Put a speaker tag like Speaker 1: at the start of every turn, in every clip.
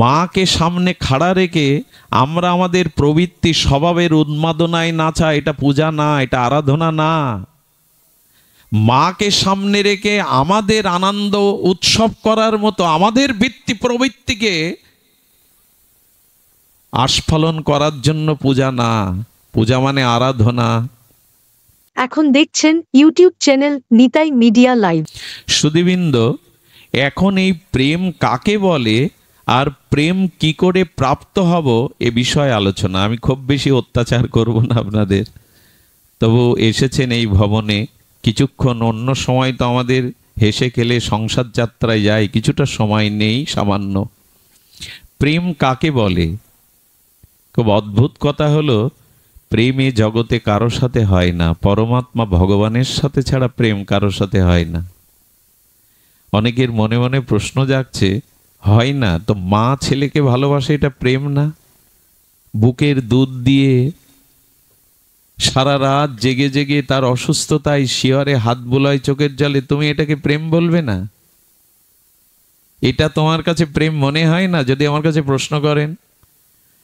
Speaker 1: মাকে সামনে খাড়া রেখে আমরা আমাদের প্রবৃত্তি স্বভাবের উন্মাদনায় নাচা, এটা পূজা না, এটা আরাধনা না। মাকে সামনে রেখে আমাদের আনন্দ উৎসব করার মতো আমাদের বৃত্তি প্রবৃত্তিকে আস্ফালন করার জন্য পূজা না, পূজা মানে আরাধনা।
Speaker 2: এখন দেখছেন YouTube channel Nitai media live.
Speaker 1: সুধীবৃন্দ, এখন এই প্রেম কাকে বলে আর প্রেম কি করে প্রাপ্ত হব এ বিষয়ে আলোচনা। আমি খুব বেশি অত্যাচার করব না আপনাদের, তবু এসেছেন এই ভবনে কিছুক্ষণ, অন্য সময় তো আমাদের হেসে খেলে সংসার যাত্রায় যায়, কিছুটা সময় নেই সামান্য। প্রেম কাকে বলে? খুব অদ্ভুত কথা হলো, প্রেম এ জগতে কারোর সাথে হয় না, পরমাত্মা ভগবানের সাথে ছাড়া প্রেম কারোর সাথে হয় না। অনেকের মনে মনে প্রশ্ন জাগছে, হয় না তো মা ছেলেকে ভালোবাসে, এটা প্রেম না? বুকের দুধ দিয়ে সারা রাত জেগে জেগে তার অসুস্থতায় শিয়রে হাত বুলায় চোখের জলে, তুমি এটাকে প্রেম বলবে না? এটা তোমার কাছে প্রেম মনে হয় না? যদি আমার কাছে প্রশ্ন করেন,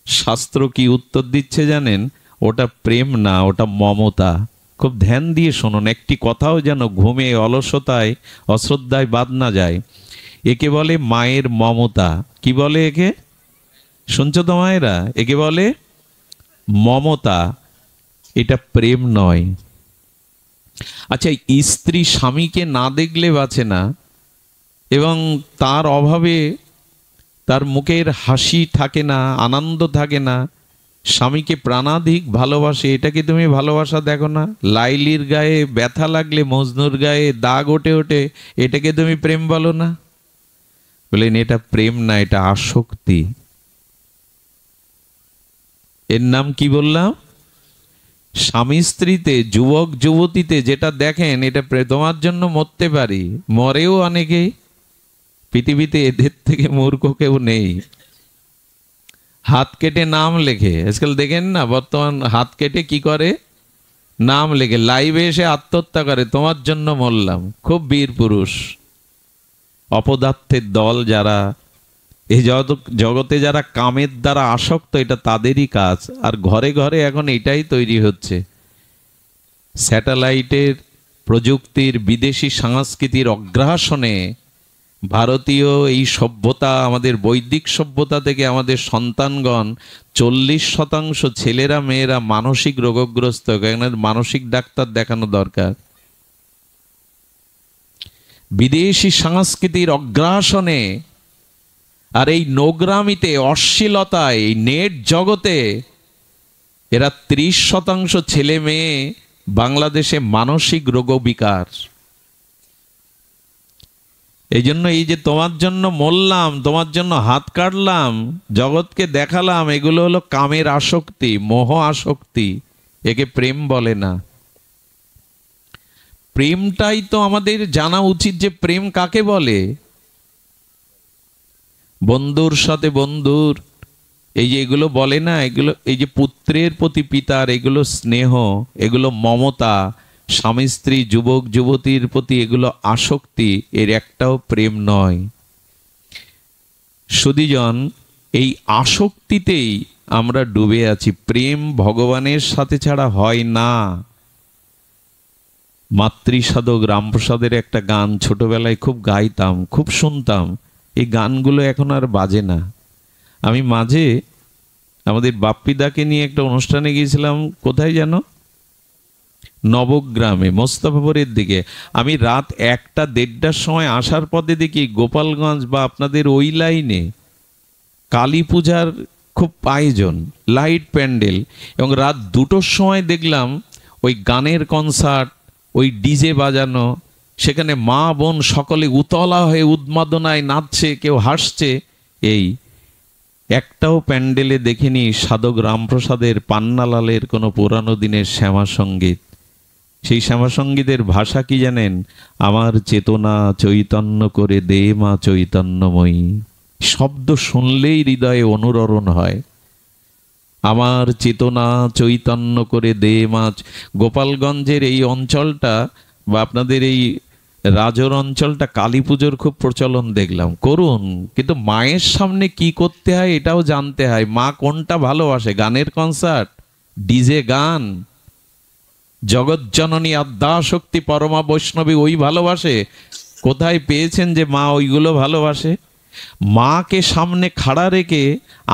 Speaker 1: শাস্ত্র কি উত্তর দিচ্ছে জানেন? ওটা প্রেম না, ওটা মমতা। খুব ধ্যান দিয়ে শুনুন, একটি কথাও যেন ঘুমে অলসতায় অশ্রদ্ধায় বাদ না যায়। একে বলে মায়ের মমতা। কি বলে একে? শুনছো তো মায়েরা? একে বলে মমতা, এটা প্রেম নয়। আচ্ছা, স্ত্রী স্বামীকে না দেখলে বাঁচে না, এবং তার অভাবে তার মুখের হাসি থাকে না, আনন্দ থাকে না, স্বামীকে প্রাণাধিক ভালোবাসে, এটাকে তুমি ভালোবাসা দেখো না? লাইলির গায়ে ব্যথা লাগলে মজনুর গায়ে দাগ ওঠে ওঠে, এটাকে তুমি প্রেম বলো না? বলেন এটা প্রেম না, এটা আসক্তি। এর নাম কি বললাম? স্বামী স্ত্রীতে, যুবক যুবতীতে যেটা দেখেন, এটা তোমার জন্য মরতে পারি, মরেও অনেকেই। পৃথিবীতে এদের থেকে মূর্খ কেউ নেই। হাত কেটে নাম লেখে, আজকাল দেখেন না, বর্তমান হাত কেটে কি করে? নাম লেখে, লাইভে এসে আত্মহত্যা করে, তোমার জন্য মরলাম। খুব বীর পুরুষ। অপদার্থের দল যারা, এই জগতে যারা কামের দ্বারা আসক্ত, এটা তাদেরই কাজ। আর ঘরে ঘরে এখন এটাই তৈরি হচ্ছে। স্যাটেলাইটের প্রযুক্তির, বিদেশি সংস্কৃতির অগ্রাসনে ভারতীয় এই সভ্যতা, আমাদের বৈদিক সভ্যতা থেকে আমাদের সন্তানগণ 40% ছেলেরা মেয়েরা মানসিক রোগগ্রস্ত। মানসিক ডাক্তার দেখানো দরকার। বিদেশি সংস্কৃতির অগ্রাসনে আর এই নোংরামিতে, অশ্লীলতায়, এই নেট জগতে এরা 30% ছেলে মেয়ে বাংলাদেশে মানসিক রোগ বিকার। এই জন্য এই যে তোমার জন্য মরলাম, তোমার জন্য হাত কাটলাম, জগৎকে দেখালাম, এগুলো হলো কামের আসক্তি, মোহ আসক্তি। একে প্রেম বলে না। প্রেমটাই তো আমাদের জানা উচিত যে প্রেম কাকে বলে। বন্ধুর সাথে বন্ধুর, এই যে এগুলো বলে না, এগুলো এই যে পুত্রের প্রতি পিতার, এগুলো স্নেহ, এগুলো মমতা, স্বামী স্ত্রী, যুবক যুবতীর প্রতি এগুলো আসক্তি, এর একটাও প্রেম নয়। সুধীজন, এই আসক্তিতেই আমরা ডুবে আছি। প্রেম ভগবানের সাথে ছাড়া হয় না। মাতৃসাধক রামপ্রসাদের একটা গান ছোটবেলায় খুব গাইতাম, খুব শুনতাম। এই গানগুলো এখন আর বাজে না। আমি মাঝে আমাদের বাপ্পিদাকে নিয়ে একটা অনুষ্ঠানে গিয়েছিলাম, কোথায় যেন, নবগ্রামে, মোস্তফাপুরের দিকে। আমি রাত 1টা-1:30টার সময় আসার পথে দেখি গোপালগঞ্জ বা আপনাদের ওই লাইনে কালী পূজার খুব আয়োজন, লাইট প্যান্ডেল, এবং রাত 2টোর সময় দেখলাম ওই গানের কনসার্ট, ওই ডিজে বাজানো, সেখানে মা বোন সকলে উতলা হয়ে উন্মাদনায় নাচছে, কেউ হাসছে। এই একটাও প্যান্ডেলে দেখিনি সাধক রামপ্রসাদের, পান্নালালের কোনো পুরানো দিনের শ্যামা সঙ্গীত। সেই শ্যামা সঙ্গীতের ভাষা কি জানেন? আমার চেতনা চৈতন্য করে দে মা চৈতন্যময়ী। শব্দ শুনলেই হৃদয়ে অনুরণন হয়। আমার চেতনা চৈতন্য করে দে মা। গোপালগঞ্জের এই অঞ্চলটা বা আপনাদের এই রাজোর অঞ্চলটা কালী পুজোর খুব প্রচলন দেখলাম, করুন, কিন্তু মায়ের সামনে কি করতে হয় এটাও জানতে হয়। মা কোনটা ভালোবাসে, গানের কনসার্ট, ডিজে গান, জগজ্জননী আদ্যাশক্তি পরমা বৈষ্ণবী ওই ভালোবাসে? কোথায় পেয়েছেন যে মা ওইগুলো ভালোবাসে? মাকে সামনে খাড়া রেখে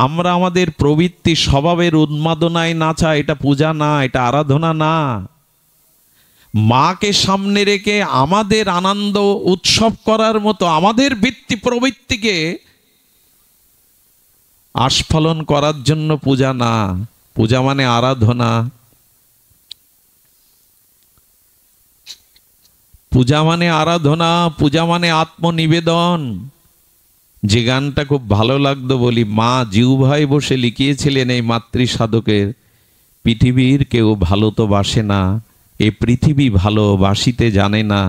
Speaker 1: আমরা আমাদের প্রবৃত্তি স্বভাবের উন্মাদনায় নাচা, এটা পূজা না, এটা আরাধনা না। মাকে সামনে রেখে আমাদের আনন্দ উৎসব করার মতো আমাদের বৃত্তি প্রবৃত্তিকে আস্ফালন করার জন্য পূজা না। পূজা মানে আরাধনা, পূজা মানে আরাধনা, পূজা মানে আত্মনিবেদন। যে গানটা খুব ভালো লাগতো বলি, মা জিহ্বায় বসে লিখিয়েছিলেন এই মাতৃ সাধকের, পৃথিবীর কেউ ভালো তো বাসে না, এ পৃথিবী ভালোবাসিতে জানে না,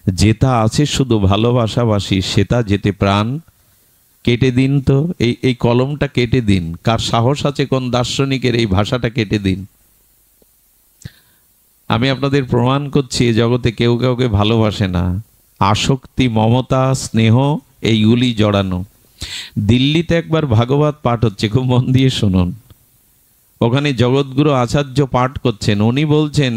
Speaker 1: যেটা আছে শুধু ভালোবাসাবাসি, সেটা যেতে প্রাণ। কেটে দিন তো এই কলমটা, কেটে দিন। কার সাহস আছে কোন দার্শনিকের এই ভাষাটা কেটে দিন? আমি আপনাদের প্রমাণ করছি এ জগতে কেউ কাউকে ভালোবাসে না। আসক্তি, মমতা, স্নেহ এইগুলি জড়ানো। দিল্লিতে একবার ভাগবত পাঠ হচ্ছে, খুব মন দিয়ে শুনুন। ওখানে জগৎগুরু আচার্য পাঠ করছেন, উনি বলছেন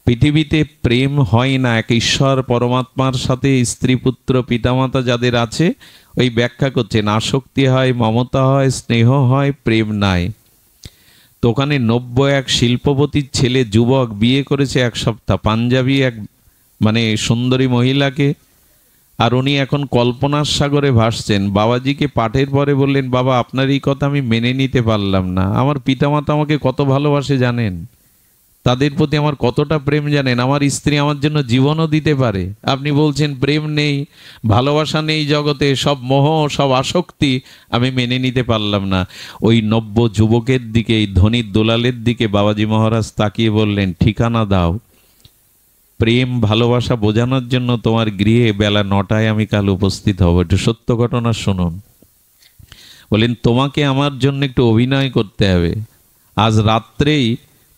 Speaker 1: পৃথিবীতে প্রেম হয় না এক ঈশ্বর পরমাত্মার সাথে, স্ত্রী পুত্র পিতামাতা যাদের আছে, ওই ব্যাখ্যা করছেন আসক্তি হয়, মমতা হয়, স্নেহ হয়, প্রেম নাই। তো ওখানে ৯০ এক শিল্পপতির ছেলে, যুবক, বিয়ে করেছে এক সপ্তাহ, পাঞ্জাবি এক মানে সুন্দরী মহিলাকে। আর উনি এখন কল্পনার সাগরে ভাসছেন। বাবাজিকে পাঠের পরে বললেন, বাবা আপনার এই কথা আমি মেনে নিতে পারলাম না। আমার পিতামাতা আমাকে কত ভালোবাসে জানেন? তাদের প্রতি আমার কতটা প্রেম জানেন? আমার স্ত্রী আমার জন্য জীবনও দিতে পারে। আপনি বলছেন প্রেম নেই, ভালোবাসা নেই জগতে, সব মোহ, সব আসক্তি। আমি মেনে নিতে পারলাম না। ওই ৯০ যুবকের দিকে, এই ধনির দোলালের দিকে বাবাজি মহারাজ তাকিয়ে বললেন, ঠিকানা দাও, প্রেম ভালোবাসা বোঝানোর জন্য তোমার গৃহে বেলা ৯টায় আমি কাল উপস্থিত হব। একটু সত্য ঘটনা শুনুন। বলেন তোমাকে আমার জন্য একটু অভিনয় করতে হবে। আজ রাত্রেই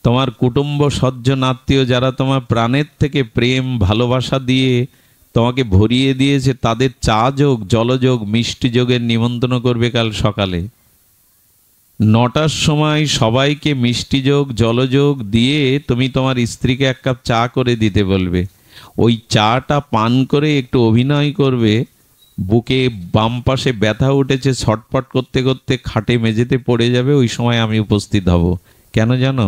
Speaker 1: তোমার কুটুম্ব স্বজন আত্মীয় যারা তোমার প্রাণের থেকে প্রেম ভালোবাসা দিয়ে তোমাকে ভরিয়ে দিয়েছে, তাদের চা যোগ, জলযোগ, মিষ্টি যোগের নিমন্ত্রণ করবে কাল সকালে ৯টার সময়। সবাইকে মিষ্টি যোগ, জলযোগ দিয়ে তুমি তোমার স্ত্রীকে এক কাপ চা করে দিতে বলবে। ওই চাটা পান করে একটু অভিনয় করবে, বুকে বাম পাশে ব্যথা উঠেছে, ছটপট করতে করতে খাটে মেঝেতে পড়ে যাবে। ওই সময় আমি উপস্থিত হব। কেন জানো?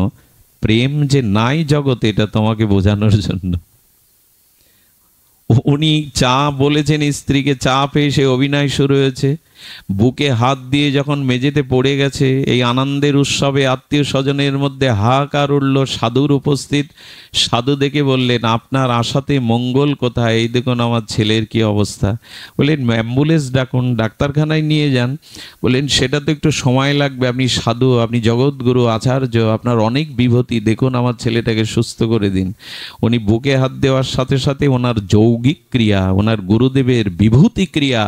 Speaker 1: প্রেম যে নাই জগতে, এটা তোমাকে বোঝানোর জন্য। উনি চা বলেছেন স্ত্রীকে, চা পেয়ে সে অভিনয় শুরু হয়েছে। বুকে হাত দিয়ে যখন মেঝেতে পড়ে গেছে, এই আনন্দের উৎসবে আত্মীয় স্বজনের মধ্যে হাহাকার উঠল। সাধুর উপস্থিত। সাধু দেখে বললেন, আপনার আশাতে মঙ্গল কোথায়? এই দেখুন আমার ছেলের কি অবস্থা। বললেন অ্যাম্বুলেন্স ডাকুন, ডাক্তারখানায় নিয়ে যান। বললেন সেটা তো একটু সময় লাগবে, আপনি সাধু, আপনি জগৎগুরু আচার্য, আপনার অনেক বিভূতি, দেখুন আমার ছেলেটাকে সুস্থ করে দিন। উনি বুকে হাত দেওয়ার সাথে সাথে ওনার যৌগিক ক্রিয়া, ওনার গুরুদেবের বিভূতি ক্রিয়া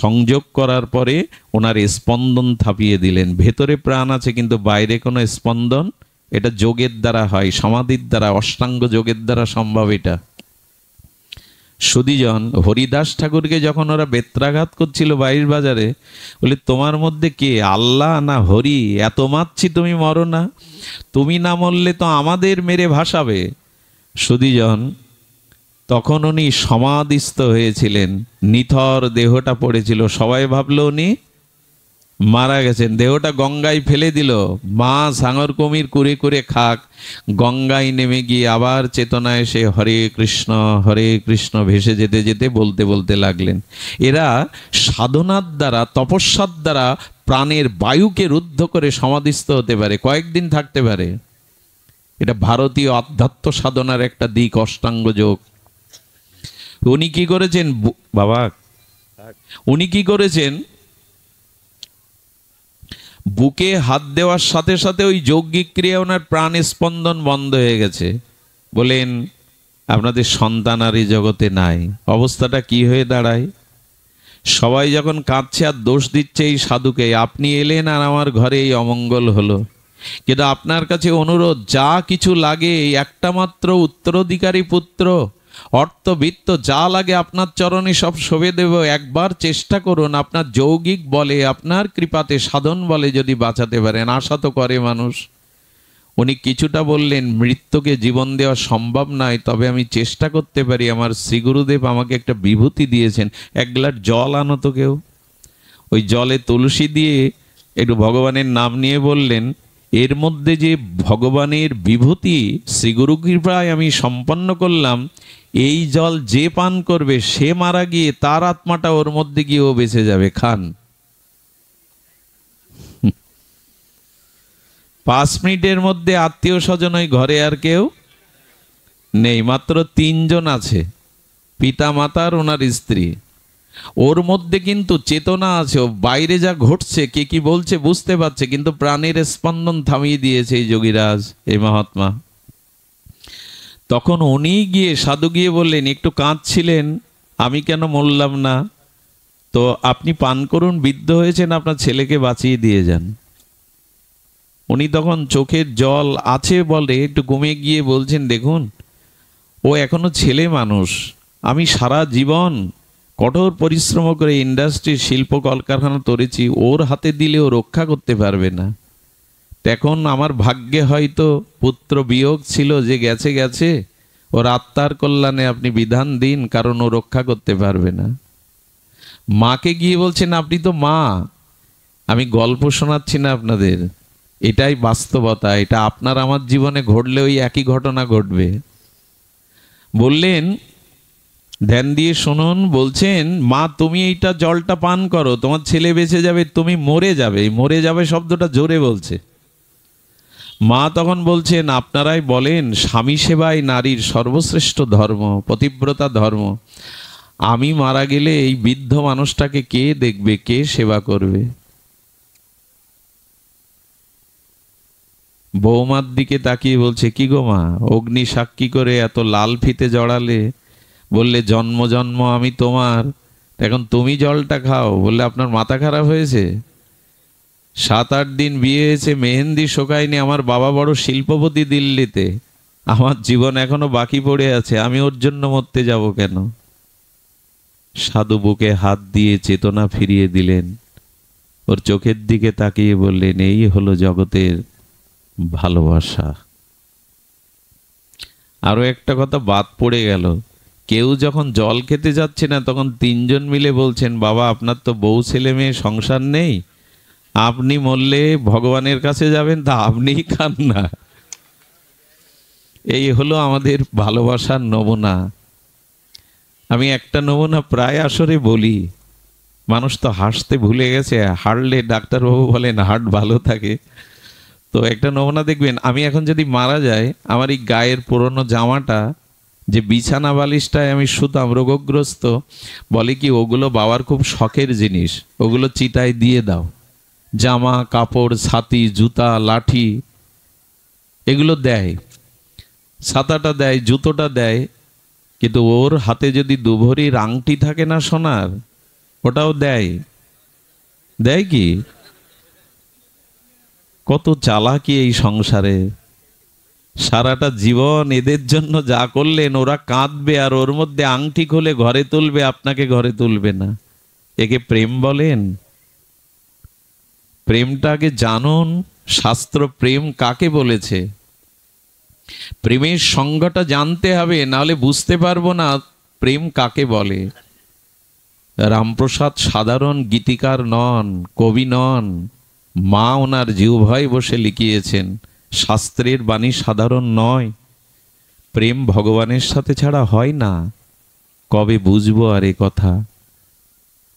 Speaker 1: সংযোগ করার পরে ওনার স্পন্দন থাপিয়ে দিলেন। ভেতরে প্রাণ আছে কিন্তু বাইরে কোনো স্পন্দন। এটা যোগের দ্বারা হয়, সমাধির দ্বারা, অষ্টাঙ্গ যোগের দ্বারা সম্ভব এটা। সুধীজন, হরিদাস ঠাকুরকে যখন ওরা বেত্রাঘাত করছিল বাইরের বাজারে, বলে তোমার মধ্যে কে, আল্লাহ না হরি? এত মারছি তুমি মরো না? তুমি না মরলে তো আমাদের মেরে ভাসাবে। সুধীজন, তখন উনি সমাধিস্থ হয়েছিলেন, নিথর দেহটা পড়েছিল। সবাই ভাবলো উনি মারা গেছেন। দেহটা গঙ্গায় ফেলে দিল। মা সাঙর কুমির কুরে কুরে খাক। গঙ্গায় নেমে গিয়ে আবার চেতনায় এসে হরে কৃষ্ণ ভেসে যেতে যেতে বলতে বলতে লাগলেন। এরা সাধনার দ্বারা, তপস্যার দ্বারা প্রাণের বায়ুকে রুদ্ধ করে সমাধিস্থ হতে পারে, কয়েকদিন থাকতে পারে। এটা ভারতীয় আধ্যাত্ম সাধনার একটা দিক, অষ্টাঙ্গ যোগ। উনি কি করেছেন বাবা? উনি কি করেছেন? বুকে হাত দেওয়ার সাথে সাথে ওই যৌগিক ক্রিয়া, ওনার প্রাণ স্পন্দন বন্ধ হয়ে গেছে। বলেন আপনাদের সন্তান আর এই জগতে নাই। অবস্থাটা কি হয়ে দাঁড়ায়? সবাই যখন কাঁদছে আর দোষ দিচ্ছে এই সাধুকে, আপনি এলেন আর আমার ঘরে এই অমঙ্গল হলো। কিন্তু আপনার কাছে অনুরোধ, যা কিছু লাগে, একটা মাত্র উত্তরাধিকারী পুত্র, অর্থ বিত্ত যা লাগে আপনার চরণে সব শোভে দেব। একবার চেষ্টা করুন আপনার যৌগিক বলে, আপনার কৃপাতে, সাধন বলে যদি বাঁচাতে পারেন। আশা তো করে মানুষ। উনি কিছুটা বললেন, মৃত্যুকে জীবন দেওয়া সম্ভব নয়, তবে আমি চেষ্টা করতে পারি। আমার শ্রী গুরুদেব আমাকে একটা বিভূতি দিয়েছেন, এক গ্লাস জল আনো তো কেউ। ওই জলে তুলসী দিয়ে একটু ভগবানের নাম নিয়ে বললেন, এর মধ্যে যে ভগবানের বিভূতি শ্রীগুরু কৃপায় আমি সম্পন্ন করলাম, এই জল যে পান করবে সে মারা গিয়ে তার আত্মাটা ওর মধ্যে গিয়ে ও বেঁচে যাবে, খান। 5 মিনিটের মধ্যে আত্মীয় স্বজন ওই ঘরে আর কেউ নেই, মাত্র 3 জন আছে, পিতা মাতা আর ওনার স্ত্রী। ওর মধ্যে কিন্তু চেতনা আছে, ও বাইরে যা ঘটছে কে কি বলছে বুঝতে পারছে, কিন্তু প্রাণের স্পন্দন থামিয়ে দিয়েছে এই যোগীরাজ, এই মহাত্মা। তখন উনি গিয়ে, সাধু গিয়ে বললেন, একটু কাঁদছিলেন, আমি কেন মরলাম না, তো আপনি পান করুন, বৃদ্ধ হয়েছেন, আপনার ছেলেকে বাঁচিয়ে দিয়ে যান। উনি তখন চোখের জল আছে বলে একটু কমে গিয়ে বলছেন, দেখুন ও এখনো ছেলে মানুষ, আমি সারা জীবন কঠোর পরিশ্রম করে ইন্ডাস্ট্রি, শিল্প কলকারখানা তরেছি, ওর হাতে দিলে ও রক্ষা করতে পারবে না। এখন আমার ভাগ্যে হয়তো পুত্র বিয়োগ ছিল, যে গেছে গেছে, ওর আত্মার কল্যাণে আপনি বিধান দিন, কারণ ও রক্ষা করতে পারবে না। মাকে গিয়ে বলছেন, আপনি তো মা, আমি গল্প শোনাচ্ছি না আপনাদের, এটাই বাস্তবতা, এটা আপনার আমার জীবনে ঘটলে ওই একই ঘটনা ঘটবে। বললেন, ধ্যান দিয়ে শুনুন, বলছেন, মা তুমি এইটা জলটা পান করো, তোমার ছেলে বেঁচে যাবে, তুমি মরে যাবে। মরে যাবে শব্দটা জোরে বলছে। মা তখন বলছেন, আপনারাই বলেন স্বামী সেবাই নারীর সর্বশ্রেষ্ঠ ধর্ম, পতিব্রতা ধর্ম। আমি মারা গেলে এই বৃদ্ধ মানুষটাকে কে দেখবে, কে সেবা করবে? বৌমার দিকে তাকিয়ে বলছে, কি গো মা, অগ্নি সাক্ষী করে এত লাল ফিতে জড়ালে, বললে জন্ম জন্ম আমি তোমার, এখন তুমি জলটা খাও। বললে আপনার মাথা খারাপ হয়েছে? 7-8 দিন বিয়ে হয়েছে, মেহেন্দি শোকায়নি, আমার বাবা বড় শিল্পপতি দিল্লিতে, আমার জীবন এখনো বাকি পড়ে আছে, আমি ওর জন্য মরতে যাব কেন? সাধু বুকে হাত দিয়ে চেতনা ফিরিয়ে দিলেন, ওর চোখের দিকে তাকিয়ে বললেন, এই হলো জগতের ভালোবাসা। আরো একটা কথা বাদ পড়ে গেল, কেউ যখন জল খেতে যাচ্ছে না, তখন 3 জন মিলে বলছেন, বাবা আপনার তো বউ ছেলে মেয়ে সংসার নেই, আপনি মরলে ভগবানের কাছে যাবেন, তা আপনিই খান না। এই হলো আমাদের ভালোবাসার নমুনা। আমি একটা নমুনা প্রায় আসরে বলি, মানুষ তো হাসতে ভুলে গেছে, হারলে ডাক্তারবাবু বলেন হার্ট ভালো থাকে। তো একটা নমুনা দেখবেন, আমি এখন যদি মারা যাই, আমার এই গায়ের পুরনো জামাটা, যে বিছানা বালিশটায় আমি শুতাম রোগগ্রস্ত, বলে কি ওগুলো বাবার খুব শখের জিনিস, ওগুলো চিতায় দিয়ে দাও। জামা কাপড়, ছাতি, জুতা, লাঠি, এগুলো দেয়, ছাতাটা দেয়, জুতোটা দেয়, কিন্তু ওর হাতে যদি 2 ভরির আংটি থাকে না সোনার, ওটাও দেয়। দেয় কি? কত চালাকি এই সংসারে! সারাটা জীবন এদের জন্য যা করলেন, ওরা কাঁদবে আর ওর মধ্যে আংটি খুলে ঘরে তুলবে, আপনাকে ঘরে তুলবে না। একে প্রেম বলেন? প্রেমটাকে জানুন, শাস্ত্র প্রেম কাকে বলেছে, প্রেমের সংজ্ঞাটা জানতে হবে, নাহলে বুঝতে পারবো না প্রেম কাকে বলে। রামপ্রসাদ সাধারণ গীতিকার নন, কবি নন, মা ওনার জিহ্বায় বসে লিখিয়েছেন, শাস্ত্রের বাণী সাধারণ নয়। প্রেম ভগবানের সাথে ছাড়া হয় না। কবে বুঝবো আর এ কথা?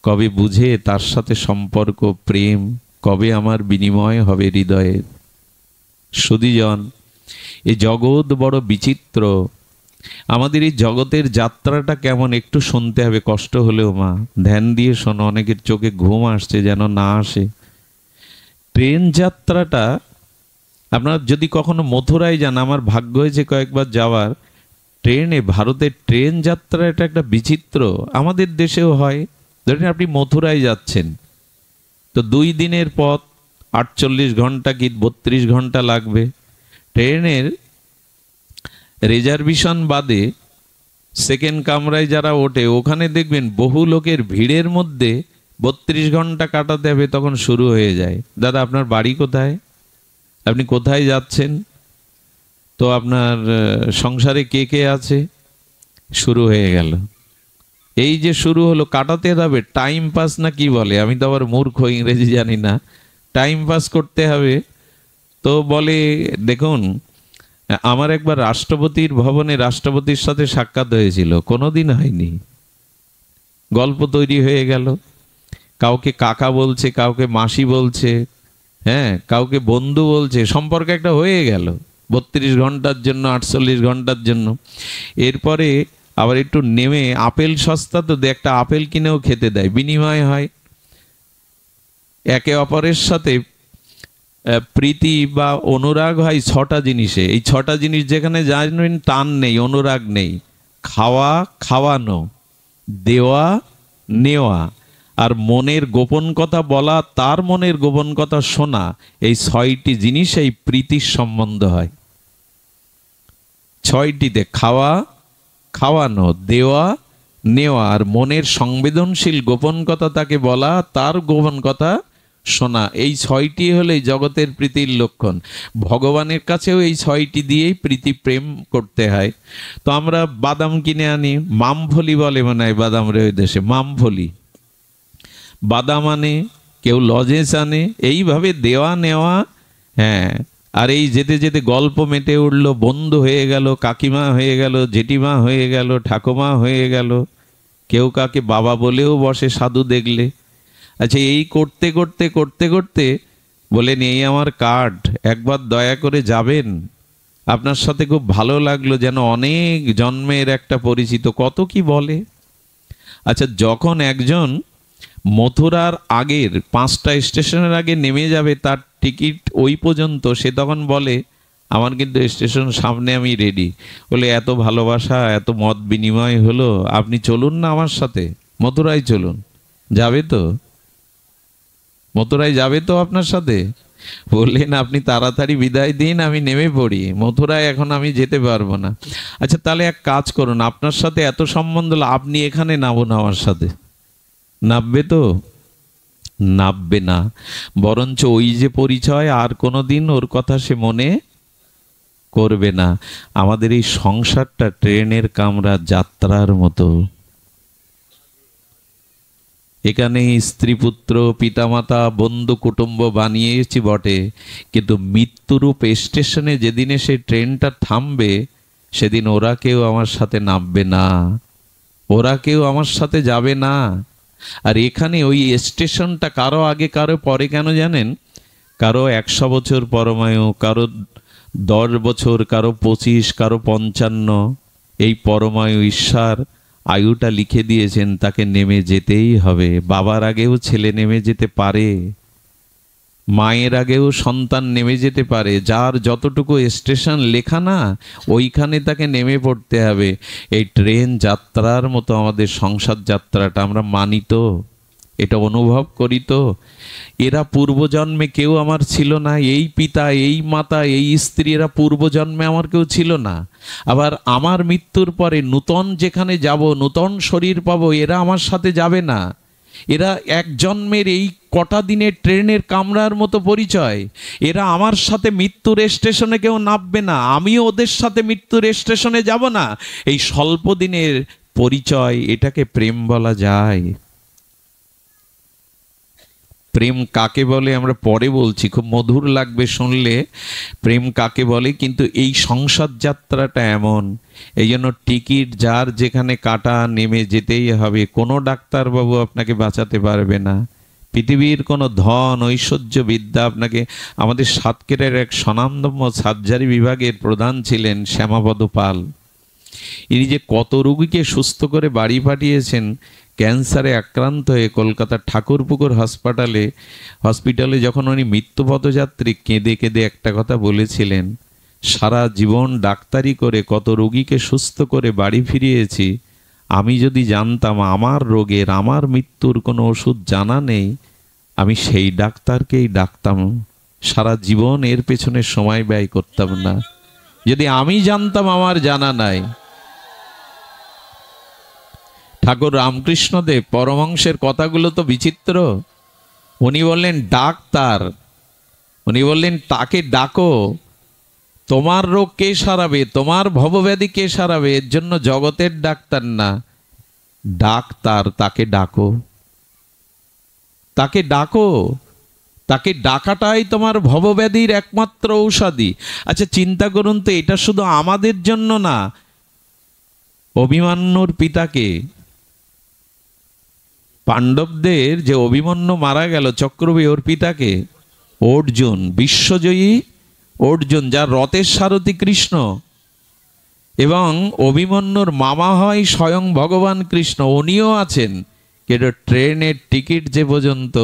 Speaker 1: কবে বুঝে তার সাথে সম্পর্ক, প্রেম, কবে আমার বিনিময় হবে হৃদয়ের? সুধীজন, এই জগৎ বড় বিচিত্র। আমাদের এই জগতের যাত্রাটা কেমন একটু শুনতে হবে, কষ্ট হলেও মা ধ্যান দিয়ে শোনো। অনেকের চোখে ঘুম আসছে, যেন না আসে। ট্রেন যাত্রাটা, আপনারা যদি কখনো মথুরায় যান, আমার ভাগ্য হয়েছে কয়েকবার যাওয়ার, ট্রেনে, ভারতের ট্রেন যাত্রা এটা একটা বিচিত্র। আমাদের দেশেও হয়। ধরেন আপনি মথুরায় যাচ্ছেন, তো 2 দিনের পথ, 48 ঘন্টা কি 32 ঘন্টা লাগবে। ট্রেনের রিজার্ভেশন বাদে সেকেন্ড কামরায় যারা ওঠে ওখানে দেখবেন বহু লোকের ভিড়ের মধ্যে 32 ঘন্টা কাটাতে হবে, তখন শুরু হয়ে যায়, দাদা আপনার বাড়ি কোথায়, আপনি কোথায় যাচ্ছেন, তো আপনার সংসারে কে কে আছে, শুরু হয়ে গেল। এই যে শুরু হলো, কাটাতে হবে টাইম পাস না কি বলে, আমি তো আবার মূর্খ, ইংরেজি জানি না, টাইম পাস করতে হবে। তো বলে দেখুন, আমার একবার রাষ্ট্রপতির ভবনে রাষ্ট্রপতির সাথে সাক্ষাৎ হয়েছিল, কোনোদিন হয়নি, গল্প তৈরি হয়ে গেল, কাউকে কাকা বলছে, কাউকে মাসি বলছে, হ্যাঁ কাউকে বন্ধু বলছে, সম্পর্ক একটা হয়ে গেল 32 ঘন্টার জন্য, 48 ঘন্টার জন্য। এরপরে আবার একটু নেমে, আপেল সস্তা তো, একটা আপেল কিনেও খেতে দেয়, বিনিময় হয়। একে অপরের সাথে প্রীতি বা অনুরাগ হয় 6টা জিনিসে। এই 6টা জিনিস যেখানে জানবেন টান নেই, অনুরাগ নেই, খাওয়া, খাওয়ানো, দেওয়া, নেওয়া, আর মনের গোপন কথা বলা, তার মনের গোপন কথা শোনা, এই 6টি জিনিস এই প্রীতির সম্বন্ধ হয়। 6টিতে খাওয়া, খাওয়ানো, দেওয়া, নেওয়া, আর মনের সংবেদনশীল গোপন কথা তাকে বলা, তার গোপন কথা শোনা, এই 6টি হলো এই জগতের প্রীতির লক্ষণ। ভগবানের কাছেও এই 6টি দিয়েই প্রীতি প্রেম করতে হয়। তো আমরা বাদাম কিনে আনি, মামফলি বলে মনে হয় বাদাম রে ওই দেশে, মামফলি, বাদাম আনে, কেউ লজেন্স আনে, এইভাবে দেওয়া নেওয়া। হ্যাঁ, আর এই যেতে যেতে গল্প মেটে উঠল, বন্ধু হয়ে গেল, কাকিমা হয়ে গেল, জেঠিমা হয়ে গেল, ঠাকুমা হয়ে গেল, কেউ কাকে বাবা বলেও বসে সাধু দেখলে। আচ্ছা, এই করতে করতে করতে করতে বলেন, এই আমার কার্ড, একবার দয়া করে যাবেন, আপনার সাথে খুব ভালো লাগলো, যেন অনেক জন্মের একটা পরিচিত, কত কি বলে। আচ্ছা, যখন একজন মথুরার আগের 5টা স্টেশনের আগে নেমে যাবে, তার টিকিট ওই পর্যন্ত, সে তখন বলে আমার কিন্তু স্টেশন সামনে, আমি রেডি। বলে এত ভালোবাসা, এত মত বিনিময় হলো, আপনি চলুন না আমার সাথে, মথুরায় চলুন। যাবে তো, মথুরায় যাবে তো আপনার সাথে? বললেন আপনি তাড়াতাড়ি বিদায় দিন, আমি নেমে পড়ি, মথুরায় এখন আমি যেতে পারবো না। আচ্ছা, তাহলে এক কাজ করুন, আপনার সাথে এত সম্বন্ধ হলো, আপনি এখানে নামুন আমার সাথে। নামবে তো? নামবে না, বরঞ্চ ওই যে পরিচয়, আর কোনোদিন ওর কথা সে মনে করবে না। আমাদের এই সংসারটা ট্রেনের কামরা যাত্রার মতো। এখানে স্ত্রী পুত্র পিতামাতা বন্ধু কুটুম্ব বানিয়েছি বটে, কিন্তু মৃত্যুরূপ স্টেশনে যেদিন এসে ট্রেনটা থামবে, সেদিন ওরা কেউ আমার সাথে নামবে না, ওরা কেউ আমার সাথে যাবে না। আর এখানে ওই স্টেশনটা কারো আগে কারো পরে কেন জানেন? কারো 100 বছর পরমায়ু, কারো 10 বছর, কারো 25, কারো 55। এই পরমায়ু ঈশ্বর আয়ুটা লিখে দিয়েছেন, তাকে নেমে যেতেই হবে। বাবার আগেও ছেলে নেমে যেতে পারে, মায়ের আগেও সন্তান নেমে যেতে পারে। যার যতটুকু স্টেশন লেখা না, ওইখানে তাকে নেমে পড়তে হবে। এই ট্রেন যাত্রার মতো আমাদের সংসার যাত্রাটা আমরা মানি তো, এটা অনুভব করি তো। এরা পূর্বজন্মে কেউ আমার ছিল না, এই পিতা, এই মাতা, এই স্ত্রী, এরা পূর্বজন্মে আমার কেউ ছিল না। আবার আমার মৃত্যুর পরে নূতন যেখানে যাব, নূতন শরীর পাবো, এরা আমার সাথে যাবে না। এরা এক জন্মের এই কটা দিনের ট্রেনের কামরার মতো পরিচয়। এরা আমার সাথে মৃত্যুর স্টেশনে কেউ নামবে না, আমিও ওদের সাথে মৃত্যুর স্টেশনে যাব না। এই স্বল্প দিনের পরিচয়, এটাকে প্রেম বলা যায়? প্রেম কাকে বলে আমরা পরে বলছি, খুব মধুর লাগবে শুনলে প্রেম কাকে বলে। কিন্তু এই সংসার যাত্রাটা এমন, এই জন্য টিকিট যার যেখানে কাটা, নেমে যেতেই হবে। কোনো ডাক্তারবাবু আপনাকে বাঁচাতে পারবে না, পৃথিবীর কোনো ধন ঐশ্বর্য বিদ্যা আপনাকে। আমাদের সাতক্ষীরার এক স্বনামধন্য সার্জারি বিভাগের প্রধান ছিলেন শ্যামাপদ পাল। ইনি যে কত রোগীকে সুস্থ করে বাড়ি পাঠিয়েছেন, ক্যান্সারে আক্রান্ত হয়ে কলকাতার ঠাকুরপুকুর হসপিটালে যখন উনি মৃত্যুপথযাত্রী, কেঁদে কেঁদে একটা কথা বলেছিলেন, সারা জীবন ডাক্তারি করে কত রোগীকে সুস্থ করে বাড়ি ফিরিয়েছি, আমি যদি জানতাম আমার রোগের, আমার মৃত্যুর কোনো ওষুধ জানা নেই, আমি সেই ডাক্তারকেই ডাকতাম, সারা জীবন এর পেছনে সময় ব্যয় করতাম না। যদি আমি জানতাম আমার জানা নাই, ঠাকুর রামকৃষ্ণদেব পরমহংসের কথাগুলো তো বিচিত্র। উনি বললেন ডাক্তার, উনি বললেন তাকে ডাকো, তোমার রোগ কে সারাবে, তোমার ভবব্যাধি কে সারাবে, এর জন্য জগতের ডাক্তার না, ডাক্তার তাকে ডাকো, তাকে ডাকো, তাকে ডাকাটাই তোমার ভবব্যাধির একমাত্র ঔষধি। আচ্ছা চিন্তা করুন তো, এটা শুধু আমাদের জন্য না, অভিমন্যুর পিতাকে, পাণ্ডবদের যে অভিমন্যু মারা গেল চক্রব্যূহ, ওর পিতাকে অর্জুন, বিশ্বজয়ী অর্জুন, যার রথের সারথি কৃষ্ণ, এবং অভিমন্যুর মামা হয় স্বয়ং ভগবান কৃষ্ণ, উনিও আছেন। কিন্তু ট্রেনের টিকিট যে পর্যন্ত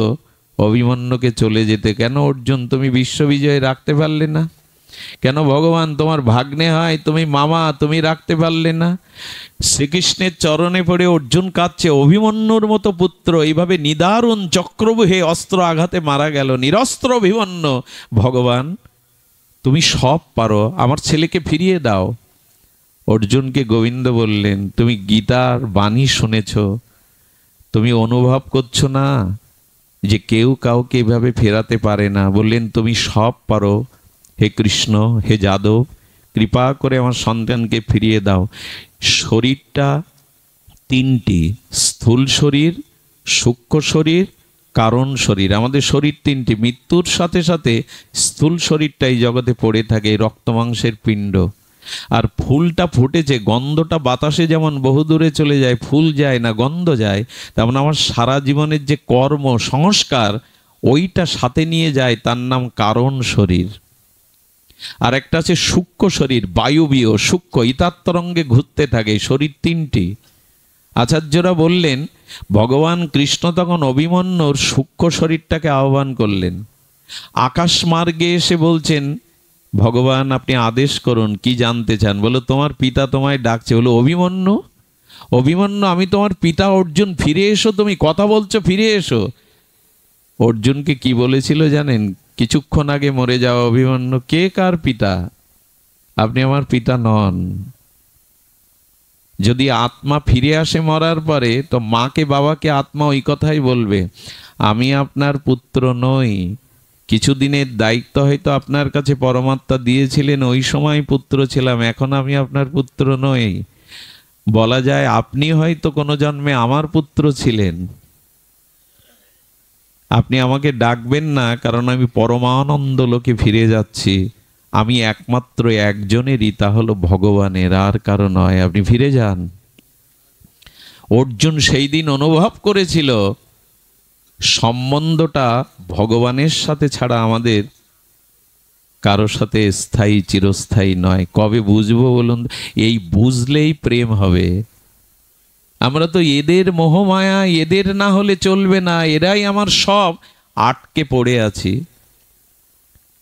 Speaker 1: অভিমন্যুকে চলে যেতে, কেন অর্জুন তুমি বিশ্ববিজয় রাখতে পারলে না? কেন ভগবান তোমার ভাগ্নে হয়, তুমি মামা, তুমি রাখতে পারলে না? শ্রীকৃষ্ণের চরণে পড়ে অর্জুন কাঁদছে, অভিমন্যুর মতো পুত্র এইভাবে নিদারুণ চক্রব্যূহে অস্ত্র আঘাতে মারা গেল, নিরস্ত্র অভিমন্যু, ভগবান তুমি সব পারো, আমার ছেলেকে ফিরিয়ে দাও। অর্জুনকে গোবিন্দ বললেন, তুমি গীতার বাণী শুনেছ, তুমি অনুভব করছো না যে কেউ কাউকে এভাবে ফেরাতে পারে না? বললেন তুমি সব পারো, হে কৃষ্ণ, হে যাদব, কৃপা করে আমার সন্তানকে ফিরিয়ে দাও। শরীরটা তিনটি, স্থূল শরীর, সূক্ষ্ম শরীর, কারণ শরীর। আমাদের শরীর তিনটি, মৃত্যুর সাথে সাথে স্থূল শরীরটাই জগতে পড়ে থাকে, রক্তমাংসের পিণ্ড। আর ফুলটা ফুটেছে, গন্ধটা বাতাসে যেমন বহু দূরে চলে যায়, ফুল যায় না, গন্ধ যায়, তেমন আমার সারা জীবনের যে কর্ম সংস্কার, ওইটা সাথে নিয়ে যায়, তার নাম কারণ শরীর। আর একটা আছে সূক্ষ্ম শরীর, বায়ুবীয়, সূক্ষ্ম, ইতাত্তরঙ্গে ঘুরতে থাকে। শরীর তিনটি। আচার্যরা বললেন ভগবান কৃষ্ণ তখন অভিমন্যুর সূক্ষ্ম শরীরটাকে আহ্বান করলেন, আকাশ মার্গে এসে বলছেন, ভগবান আপনি আদেশ করুন, কি জানতে চান? বলো তোমার পিতা তোমায় ডাকছে। বলো অভিমন্যু, অভিমন্যু আমি তোমার পিতা অর্জুন, ফিরে এসো, তুমি কথা বলছো, ফিরে এসো। অর্জুনকে কি বলেছিল জানেন? কিছুক্ষণ আগে মরে যাওয়া অভিমন্যু, কে কার পিতা? আপনি আমার পিতা নন। যদি আত্মা ফিরে আসে মরার পরে, তো মাকে বাবাকে আত্মা ওই কথাই বলবে, আমি আপনার পুত্র নই। কিছুদিনের দায়িত্ব হয়তো আপনার কাছে পরমাত্মা দিয়েছিলেন, ওই সময় পুত্র ছিলাম, এখন আমি আপনার পুত্র নই। বলা যায় আপনি হয়তো কোনো জন্মে আমার পুত্র ছিলেন, আপনি আমাকে ডাকবেন না, কারণ আমি পরমানন্দ লোকে ফিরে যাচ্ছি। আমি একমাত্র একজনেরই, তা হলো ভগবানের, আর কারো নয়। আপনি ফিরে যান। অর্জুন সেই দিন অনুভব করেছিল সম্বন্ধটা ভগবানের সাথে ছাড়া আমাদের কারোর সাথে স্থায়ী, চিরস্থায়ী নয়। কবে বুঝবো বলুন? এই বুঝলেই প্রেম হবে। আমরা তো এদের মোহমায়া, এদের না হলে চলবে না, এরাই আমার সব, আটকে পড়ে আছি।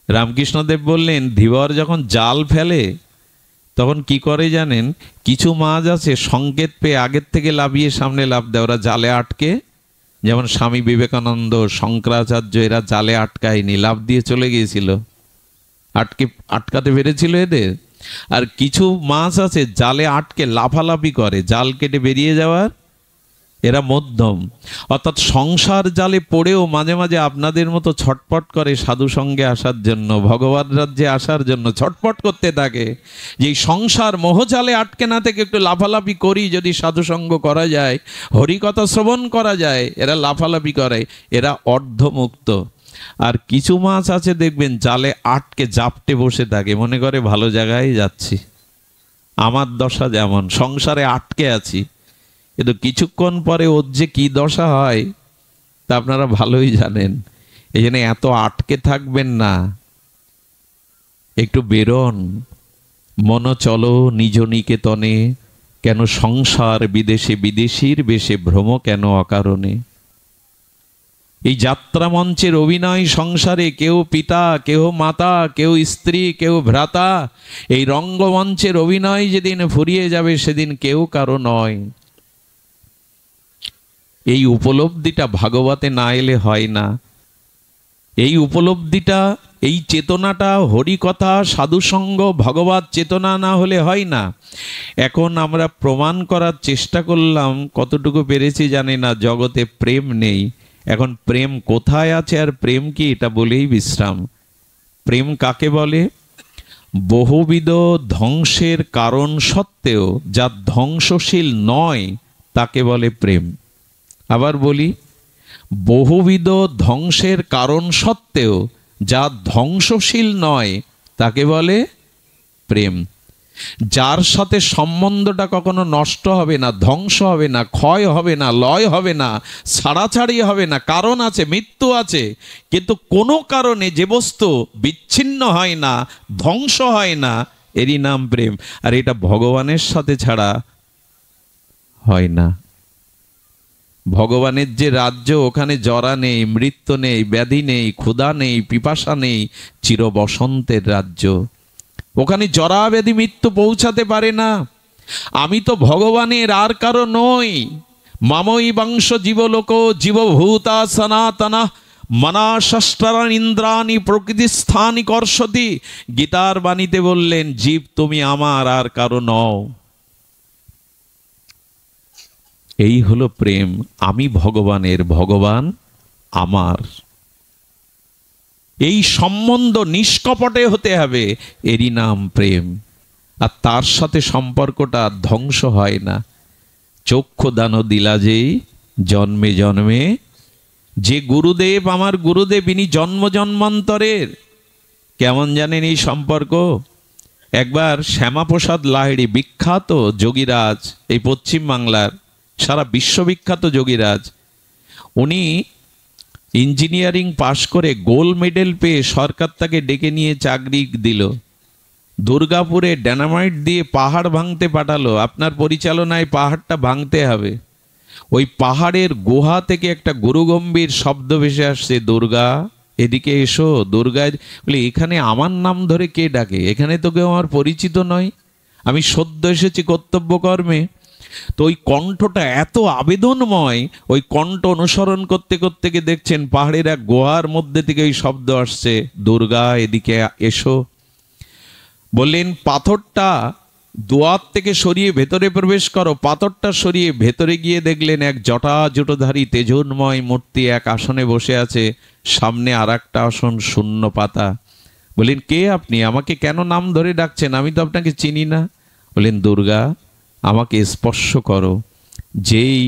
Speaker 1: রামকৃষ্ণদেব বললেন ধীবর যখন জাল ফেলে তখন কি করে জানেন? কিছু মাছ আছে সংকেত পেয়ে আগের থেকে লাফিয়ে সামনে লাফ দেয়, ওরা জালে আটকে। যেমন স্বামী বিবেকানন্দ, শঙ্করাচার্য, এরা জালে আটকায়নি, লাফ দিয়ে চলে গিয়েছিল, আটকাতে পেরেছিল এদের। আর কিছু মাছ আছে জালে আটকে লাফালাফি করে, জাল কেটে বেরিয়ে যাওয়ার, এরা মধ্যম। অর্থাৎ সংসার জালে পড়েও মাঝে মাঝে আপনাদের মতো ছটপট করে সাধু সঙ্গে আসার জন্য, ভগবান রাজ্যে আসার জন্য ছটপট করতে থাকে। যে সংসার মোহজালে আটকে না থেকে একটু লাফালাফি করি, যদি সাধু সঙ্গ করা যায়, হরিকথা শ্রবণ করা যায়, এরা লাফালাফি করে, এরা অর্ধমুক্ত। আর কিছু মাছ আছে দেখবেন জালে আটকে জাপটে বসে থাকে, মনে করে ভালো জায়গায় যাচ্ছি। আমার দশা যেমন, সংসারে আটকে আছি, কিন্তু কিছুক্ষণ পরে ওর যে কি দশা হয় তা আপনারা ভালোই জানেন। এই জন্য এত আটকে থাকবেন না, একটু বেরোন, মন চলো নিজ নিকেতনে, কেন সংসার বিদেশে বিদেশির বেশে ভ্রম কেন অকারণে। এই যাত্রা মঞ্চের অভিনয় সংসারে, কেউ পিতা, কেউ মাতা, কেউ স্ত্রী, কেউ ভ্রাতা। এই রঙ্গমঞ্চের অভিনয় যেদিন ফুরিয়ে যাবে সেদিন কেউ কারো নয়। এই উপলব্ধিটা ভাগবতে না এলে হয় না। এই উপলব্ধিটা এই চেতনাটা হরিকথা, সাধুসঙ্গ, ভগবত চেতনা না হলে হয় না। এখন আমরা প্রমাণ করার চেষ্টা করলাম, কতটুকু পেরেছি জানি না, জগতে প্রেম নেই। এখন প্রেম কোথায় আছে আর প্রেম কি, এটা বলেই বিশ্রাম। প্রেম কাকে বলে? বহুবিধ ধ্বংসের কারণ সত্ত্বেও যা ধ্বংসশীল নয় তাকে বলে প্রেম। আবার বলি, বহুবিধ ধ্বংসের কারণ সত্ত্বেও যা ধ্বংসশীল নয় তাকে বলে প্রেম। যার সাথে সম্বন্ধটা কখনো নষ্ট হবে না, ধ্বংস হবে না, ক্ষয় হবে না, লয় হবে না, ছাড়াছাড়ি হবে না। কারণ আছে, মৃত্যু আছে, কিন্তু কোনো কারণে যে বস্তু বিচ্ছিন্ন হয় না, ধ্বংস হয় না, এরই নাম প্রেম। আর এটা ভগবানের সাথে ছাড়া হয় না। ভগবানের যে রাজ্য, ওখানে জরা নেই, মৃত্যু নেই, ব্যাধি নেই, ক্ষুধা নেই, পিপাসা নেই, চিরবসন্তের রাজ্য। ওখানে জরা ব্যাধি মৃত্যু পৌঁছাতে পারে না। আমি তো ভগবানের আর কারো নই। মামই বংশ জীবলোক জীবভূতা সনাতনা মনাশস্ত্রান ইন্দ্রাণী প্রকৃতি স্থানি কর্ষতি। গীতার বাণীতে বললেন, জীব তুমি আমার, আর কারো নও। এই হলো প্রেম। আমি ভগবানের, ভগবান আমার। এই সম্বন্ধ নিষ্কপটে হতে হবে, এরই নাম প্রেম। আর তার সাথে সম্পর্কটা ধ্বংস হয় না। চক্ষু দান দিলা যেই জন্মে জন্মে, যে গুরুদেব আমার গুরুদেব, ইনি জন্ম জন্মান্তরের। কেমন জানেন এই সম্পর্ক? একবার শ্যামাপ্রসাদ লাহিড়ী, বিখ্যাত যোগীরাজ, এই পশ্চিম বাংলার সারা বিশ্ববিখ্যাত যোগীরাজ, উনি ইঞ্জিনিয়ারিং পাশ করে গোল্ড মেডেল পেয়ে সরকার তাকে ডেকে নিয়ে চাকরি দিল। দুর্গাপুরে ডায়নামাইট দিয়ে পাহাড় ভাঙতে পাঠালো। আপনার পরিচালনায় পাহাড়টা ভাঙতে হবে। ওই পাহাড়ের গুহা থেকে একটা গুরুগম্ভীর শব্দ ভেসে আসছে, দুর্গা এদিকে এসো। দুর্গা বলে, এখানে আমার নাম ধরে কে ডাকে? এখানে তো কেউ আমার পরিচিত নয়, আমি সদ্য এসেছি কর্তব্য কর্মে। তো ওই কণ্ঠটা এত আবেদনময়, ওই কণ্ঠ অনুসরণ করতে করতে গিয়ে দেখছেন পাহাড়ের এক গুহার মধ্যে থেকে ওই শব্দ আসছে, দুর্গা এদিকে এসো। বললেন, পাথরটা দুয়ার থেকে সরিয়ে ভেতরে প্রবেশ করো। পাথরটা সরিয়ে ভেতরে গিয়ে দেখলেন এক জটাজুটোধারী তেজোন্ময় মূর্তি এক আসনে বসে আছে, সামনে আর একটা আসন শূন্য পাতা। বললেন, কে আপনি? আমাকে কেন নাম ধরে ডাকছেন? আমি তো আপনাকে চিনি না। বললেন, দুর্গা আমাকে স্পর্শ করো। যেই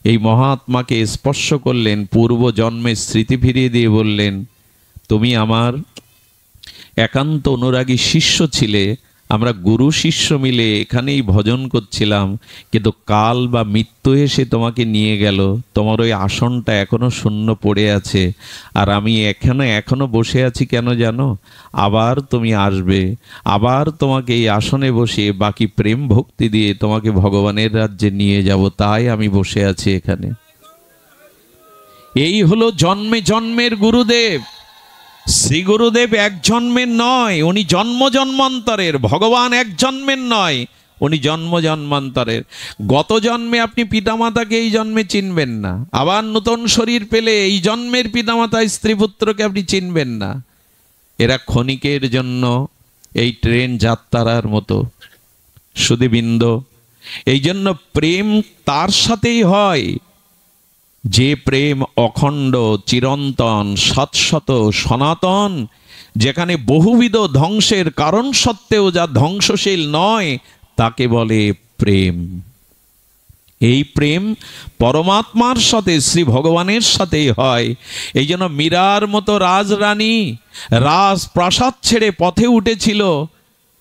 Speaker 1: এই মহাত্মাকে স্পর্শ করলেন, পূর্ব জন্মের স্মৃতি ফিরিয়ে দিয়ে বললেন, তুমি আমার একান্ত অনুরাগী শিষ্য ছিলে। আমরা গুরু শিষ্য মিলে এখানেই ভজন করছিলাম, কিন্তু কাল বা মৃত্যু এসে তোমাকে নিয়ে গেল। তোমার ওই আসনটা এখনো শূন্য পড়ে আছে, আর আমি এখনো বসে আছি কেন জানো? আবার তুমি আসবে, আবার তোমাকে এই আসনে বসে বাকি প্রেম ভক্তি দিয়ে তোমাকে ভগবানের রাজ্যে নিয়ে যাব, তাই আমি বসে আছি এখানে। এই হলো জন্মে জন্মের গুরুদেব। শ্রী গুরুদেব এক জন্মের নয়, উনি জন্ম জন্মান্তরের। ভগবান এক জন্মের নয়, উনি জন্ম জন্মান্তরের। গত জন্মে আপনি পিতামাতাকে এই জন্মে চিনবেন না, আবার নতুন শরীর পেলে এই জন্মের পিতামাতা স্ত্রী পুত্রকে আপনি চিনবেন না। এরা ক্ষণিকের জন্য, এই ট্রেন যাত্রার মতো সুধীবৃন্দ। এই জন্য প্রেম তার সাথেই হয় যে প্রেম অখণ্ড, চিরন্তন, শাশ্বত, সনাতন, যেখানে বহুবিধ ধ্বংসের কারণ সত্ত্বেও যা ধ্বংসশীল নয় তাকে বলে প্রেম। এই প্রেম পরমাত্মার সাথে, শ্রী ভগবানের সাথেই হয়। এই জন্য মীরার মতো রাজরানী রাজপ্রাসাদ ছেড়ে পথে উঠেছিল,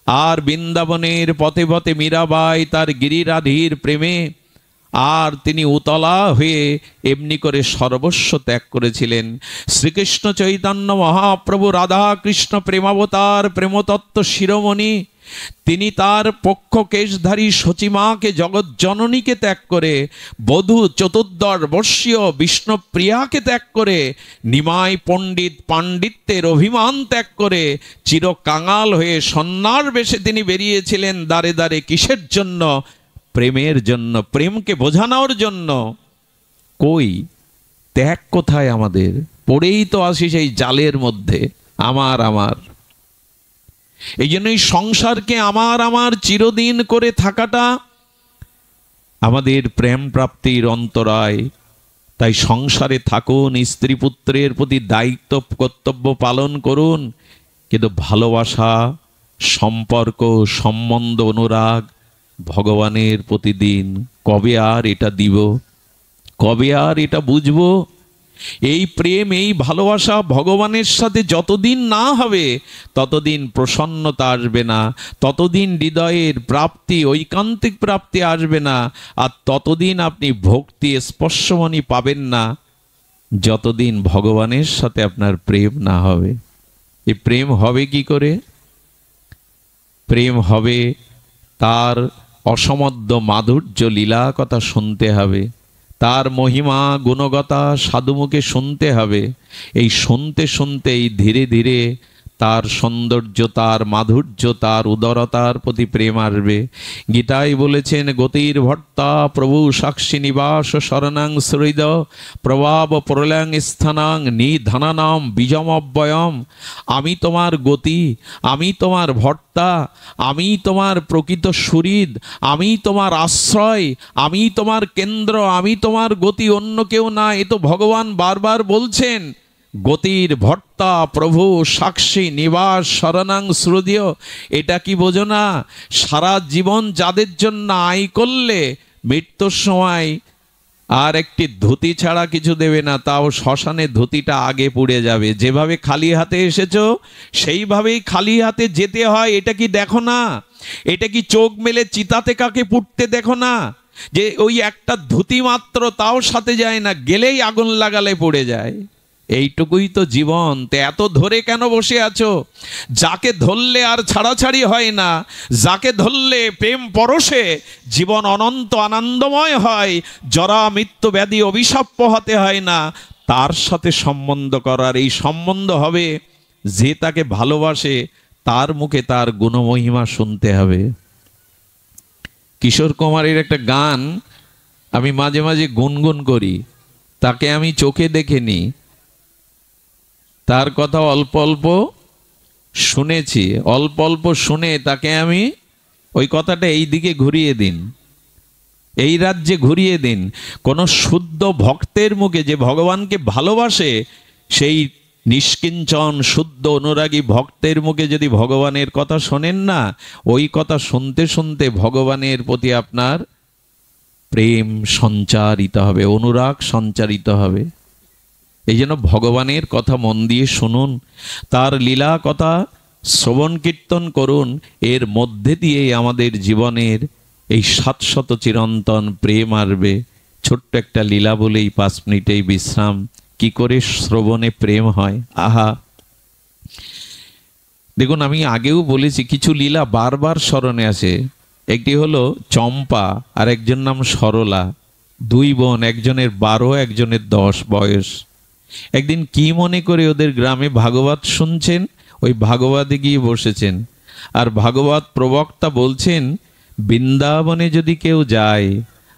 Speaker 1: আর বৃন্দাবনের পথে পথে মীরাবাই তার গিরিরাধির প্রেমে, আর তিনি উতলা হয়ে এমনি করে সর্বস্ব ত্যাগ করেছিলেন। শ্রীকৃষ্ণ চৈতন্য মহাপ্রভু রাধা কৃষ্ণ প্রেমাবতার প্রেমতত্ত্ব শিরোমণি, তিনি তার পক্ষ কেশধারী সচিমাকে জগজ্জননীকে ত্যাগ করে, বধূ চতুর্দশ বর্ষীয় বিষ্ণুপ্রিয়াকে ত্যাগ করে, নিমাই পণ্ডিত পাণ্ডিত্যের অভিমান ত্যাগ করে, চির কাঙাল হয়ে সন্ন্যার বেশে তিনি বেরিয়েছিলেন দ্বারে দ্বারে। কিসের জন্য? প্রেমের জন্য, প্রেমকে বোঝানোর জন্য। কই ত্যাগ কোথায় আমাদের? পড়েই তো আসি সেই জালের মধ্যে। আমার আমার। এই জন্য এই সংসারকে আমার আমার চিরদিন করে থাকাটা আমাদের প্রেম প্রাপ্তির অন্তরায়। তাই সংসারে থাকুন, স্ত্রী পুত্রের প্রতি দায়িত্ব কর্তব্য পালন করুন, কিন্তু ভালোবাসা, সম্পর্ক, সম্বন্ধ, অনুরাগ ভগবানের প্রতিদিন। কবে আর এটা দিব, কবে আর এটা বুঝবো? এই প্রেম, এই ভালোবাসা ভগবানের সাথে যতদিন না হবে ততদিন প্রসন্নতা আসবে না, ততদিন হৃদয়ের প্রাপ্তি, ঐকান্তিক প্রাপ্তি আসবে না, আর ততদিন আপনি ভক্তি স্পর্শমণি পাবেন না যতদিন ভগবানের সাথে আপনার প্রেম না হবে। এই প্রেম হবে কি করে? প্রেম হবে তার অসমদ্য মাধুর্য লীলা কথা শুনতে হবে, তার মহিমা গুণগতা সাধুমুখে শুনতে হবে। এই শুনতে শুনতেই ধীরে ধীরে তার সৌন্দর্য, তার মাধুর্য, তার উদারতার প্রতি প্রেম আসবে। গীতায় বলেছেন, গতির ভর্তা প্রভু সাক্ষী নিবাস শরণাং শ্রীদ প্রভাব প্রলয়াং স্থানাং নিধানানাম বীজমব্যয়ম। আমি তোমার গতি, আমি তোমার ভর্তা, আমি তোমার প্রকৃত সুহৃদ, আমি তোমার আশ্রয়, আমি তোমার কেন্দ্র, আমি তোমার গতি, অন্য কেউ না। এ তো ভগবান বারবার বলছেন। গতির ভর্তা প্রভু সাক্ষী নিবাস শরণাং শ্রুদিয়। এটা কি বোঝো না? সারা জীবন যাদের জন্য আয় করলে মৃত্যুর সময় আর একটি ধুতি ছাড়া কিছু দেবে না, তাও শ্মশানে ধুতিটা আগে পুড়ে যাবে। যেভাবে খালি হাতে এসেছো সেইভাবেই খালি হাতে যেতে হয়। এটা কি দেখো না? এটা কি চোখ মেলে চিতাতে কাকে পুড়তে দেখো না? যে ওই একটা ধুতি মাত্র তাও সাথে যায় না, গেলেই আগুন লাগালে পড়ে যায়। এইটুকুই তো জীবন। তো এত ধরে কেন বসে আছো? যাকে ধরলে আর ছাড়াছাড়ি হয় না, যাকে ধরলে প্রেম পরশে জীবন অনন্ত আনন্দময় হয়, জরা মৃত্যু ব্যাধি অভিশাপ পোহাতে হয় না, তার সাথে সম্বন্ধ করার। এই সম্বন্ধ হবে যে তাকে ভালোবাসে, তার মুখে তার গুণমহিমা শুনতে হবে। কিশোর কুমারের একটা গান আমি মাঝে মাঝে গুনগুন করি। তাকে আমি চোখে দেখিনি, তার কথা অল্প অল্প শুনেছি, অল্প অল্প শুনে তাকে আমি ওই কথাটা এই দিকে ঘুরিয়ে দিন, এই রাজ্যে ঘুরিয়ে দিন। কোন শুদ্ধ ভক্তের মুখে, যে ভগবানকে ভালোবাসে, সেই নিষ্কিঞ্চন শুদ্ধ অনুরাগী ভক্তের মুখে যদি ভগবানের কথা শোনেন না, ওই কথা শুনতে শুনতে ভগবানের প্রতি আপনার প্রেম সঞ্চারিত হবে, অনুরাগ সঞ্চারিত হবে। এই জন্য ভগবানের কথা মন দিয়ে শুনুন, তার লীলা কথা শ্রবণ কীর্তন করুন। এর মধ্যে দিয়ে আমাদের জীবনের এই 700 চিরন্তন প্রেম আসবে। ছোট্ট একটা লীলা বলেই 5 মিনিটেই বিশ্রাম। কি করে শ্রবণে প্রেম হয়, আহা! দেখুন, আমি আগেও বলেছি কিছু লীলা বারবার স্মরণে আসে। একটি হলো চম্পা, আর একজন নাম সরলা। 2 বোন, একজনের 12, একজনের 10 বয়স। একদিন কি মনে করে ওদের গ্রামে ভাগবত শুনছেন, ওই ভাগবতে গিয়ে বসেছেন। আর ভাগবত প্রবক্তা বলছেন, বৃন্দাবনে যদি কেউ যায়